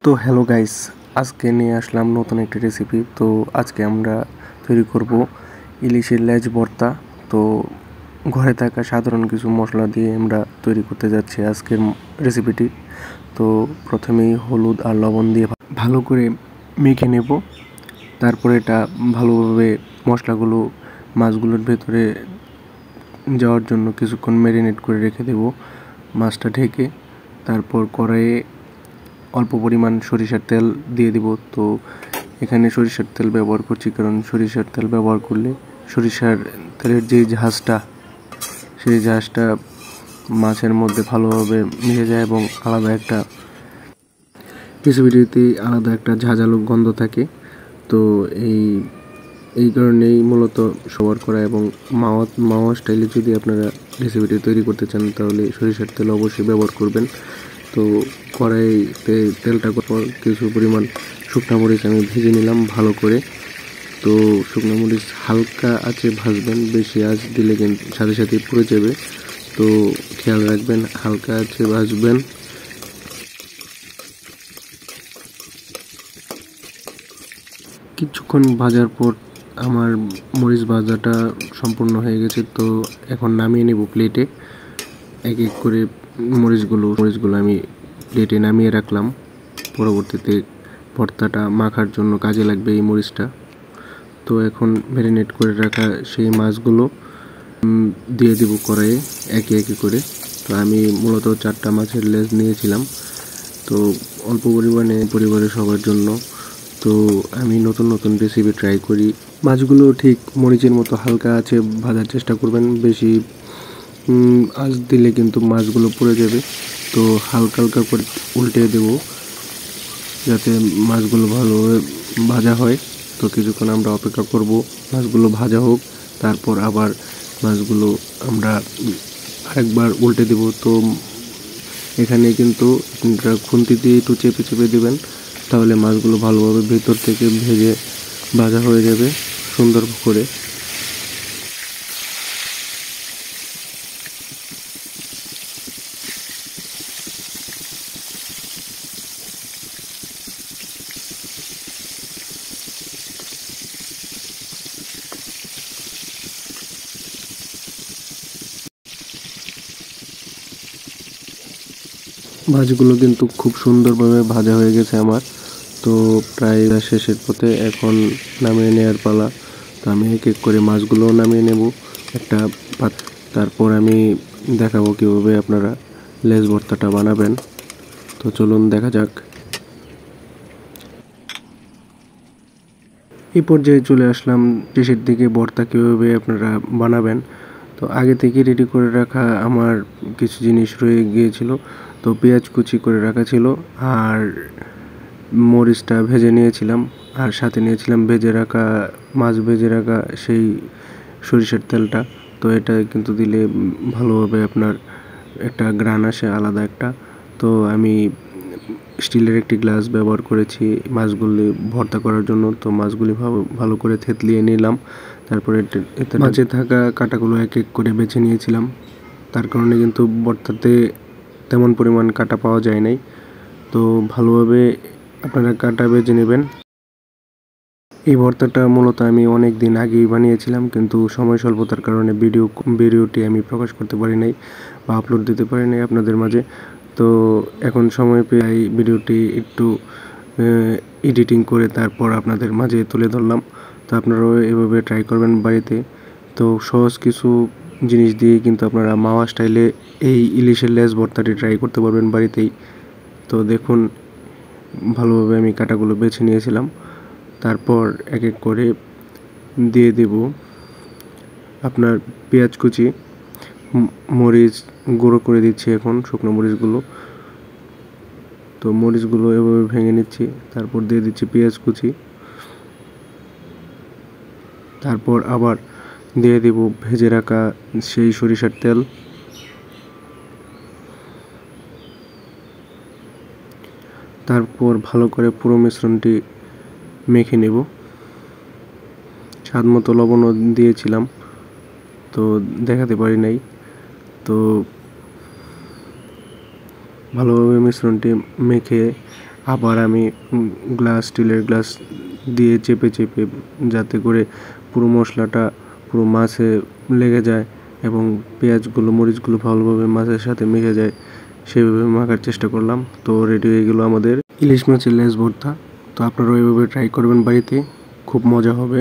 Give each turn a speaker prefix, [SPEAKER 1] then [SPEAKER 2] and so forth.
[SPEAKER 1] তো hello guys, আজকে নিয়ে আসলাম নতুন একটা রেসিপি। তো আজকে আমরা তৈরি করব ইলিশের লেজ ভর্তা। তো ঘরে থাকা সাধারণ কিছু মশলা দিয়ে আমরা তৈরি করতে যাচ্ছি আজকের রেসিপিটি। তো প্রথমেই হলুদ আর লবণ দিয়ে ভালো করে মেখে নেব। তারপরে এটা ভালোভাবে মশলাগুলো মাছগুলোর ভেতরে যাওয়ার জন্য কিছুক্ষণ ম্যারিনেট করে রেখে দেব মাছটা ঢেকে। তারপর কড়াইয়ে অল্প পরিমাণ সরিষার তেল দিয়ে দিব। তো এখানে সরিষার তেল ব্যবহার করছি কারণ সরিষার তেল ব্যবহার করলে সরিষার তেলের যে ঝাঁজটা, সেই ঝাঁজটা মাছের মধ্যে ভালোভাবে মিশে যায় এবং আলাদা একটা রেসিপিটিতে আলাদা একটা ঝাঁঝালো গন্ধ থাকে। তো এই কারণেই মূলত ব্যবহার করা। এবং মাওয়া স্টাইলে যদি আপনারা রেসিপিটি তৈরি করতে চান তাহলে সরিষার তেল অবশ্যই ব্যবহার করবেন। তো কড়াইতে তেলটা পর কিছু পরিমাণ শুকনো মরিচ আমি ভেজে নিলাম ভালো করে। তো শুকনো মরিচ হালকা আঁচে ভাজবেন, বেশি আঁচ দিলে কিন্তু সাথে সাথে পুড়ে যাবে। তো খেয়াল রাখবেন, হালকা আঁচে ভাজবেন। কিছুক্ষণ ভাজার পর আমার মরিচ ভাজাটা সম্পূর্ণ হয়ে গেছে। তো এখন নামিয়ে নেব প্লেটে। এক এক করে মরিচগুলো আমি প্লেটে নামিয়ে রাখলাম। পরবর্তীতে ভর্তাটা মাখার জন্য কাজে লাগবে এই মরিচটা। তো এখন ম্যারিনেট করে রাখা সেই মাছগুলো দিয়ে দেব কড়াইয়ে একে একে করে। তো আমি মূলত 4টা মাছের লেজ নিয়েছিলাম, তো অল্প পরিমাণে পরিবারের সবার জন্য। তো আমি নতুন নতুন রেসিপি ট্রাই করি। মাছগুলো ঠিক মরিচের মতো হালকা আছে ভাজার চেষ্টা করবেন, বেশি আঁচ দিলে কিন্তু মাছগুলো পুড়ে যাবে। তো হালকা হালকা করে উল্টে দেব যাতে মাছগুলো ভালোভাবে ভাজা হয়। তো কিছুক্ষণ আমরা অপেক্ষা করব মাছগুলো ভাজা হোক। তারপর আবার মাছগুলো আমরা আরেকবার উল্টে দেব। তো এখানে কিন্তু আপনারা খুন্তি দিয়ে একটু চেপে চেপে দেবেন, তাহলে মাছগুলো ভালোভাবে ভেতর থেকে ভেজে ভাজা হয়ে যাবে সুন্দর করে। মাছগুলো কিন্তু খুব সুন্দরভাবে ভাজা হয়ে গেছে আমার। তো প্রায় শেষের পথে, এখন নামিয়ে নেওয়ার পালা। তো আমি এক এক করে মাছগুলোও নামিয়ে নেব একটা তারপর আমি দেখাবো কীভাবে আপনারা লেজ ভর্তাটা বানাবেন। তো চলুন দেখা যাক। এই পর্যায়ে চলে আসলাম শেষের দিকে, ভর্তা কীভাবে আপনারা বানাবেন। তো আগে থেকে রেডি করে রাখা আমার কিছু জিনিস রয়ে গিয়েছিল। তো পেঁয়াজ কুচি করে রাখা ছিল, আর মরিচটা ভেজে নিয়েছিলাম, আর সাথে নিয়েছিলাম মাছ ভেজে রাখা সেই সরিষার তেলটা। তো এটা কিন্তু দিলে ভালোভাবে আপনার একটা ঘ্রাণ আসে আলাদা একটা। তো আমি স্টিলের একটি গ্লাস ব্যবহার করেছি মাছগুলি ভর্তা করার জন্য। তো মাছগুলি ভালো করে থেতলিয়ে নিলাম। তারপরে এতে মাঝে থাকা কাঁটাগুলো এক এক করে বেছে নিয়েছিলাম। তার কারণে কিন্তু ভর্তাতে তেমন পরিমাণ কাঁটা পাওয়া যায় নাই। তো ভালোভাবে আপনারা কাঁটা বেছে নেবেন। এই ভর্তাটা মূলত আমি অনেক দিন আগেই বানিয়েছিলাম, কিন্তু সময় স্বল্পতার কারণে ভিডিওটি আমি প্রকাশ করতে পারি নাই বা আপলোড দিতে পারি নাই আপনাদের মাঝে। তো এখন সময় পেয়ে এই ভিডিওটি একটু এডিটিং করে তারপর আপনাদের মাঝে তুলে ধরলাম। তো আপনারাও এভাবে ট্রাই করবেন বাড়িতে। তো সহজ কিছু জিনিস দিয়ে কিন্তু আপনারা মাওয়া স্টাইলে এই ইলিশের লেজ ভর্তাটি ট্রাই করতে পারবেন বাড়িতেই। তো দেখুন, ভালোভাবে আমি কাঁটাগুলো বেছে নিয়েছিলাম। তারপর এক এক করে দিয়ে দেব আপনার পেঁয়াজ কুচি, মরিচ গুঁড়ো করে দিচ্ছি এখন শুকনো মরিচগুলো। তো মরিচগুলো এভাবে ভেঙে নিচ্ছি, তারপর দিয়ে দিচ্ছি পেঁয়াজ কুচি। তারপর আবার দিয়ে দেব ভেজে রাখা সেই সরিষার তেল। তারপর ভালো করে পুরো মিশ্রণটি মেখে নেব। স্বাদ মতো লবণও দিয়েছিলাম, তো দেখাতে পারি নাই। তো ভালোভাবে মিশ্রণটি মেখে আবার আমি স্টিলের গ্লাস দিয়ে চেপে চেপে যাতে করে পুরো মশলাটা পুরো মাছে লেগে যায় এবং পেঁয়াজগুলো মরিচগুলো ভালোভাবে মাছের সাথে মিশে যায় সেভাবে মাখার চেষ্টা করলাম। তো রেডি হয়ে গেল আমাদের ইলিশ মাছের লেজ ভর্তা। তো আপনারা ওইভাবে ট্রাই করবেন বাড়িতে, খুব মজা হবে।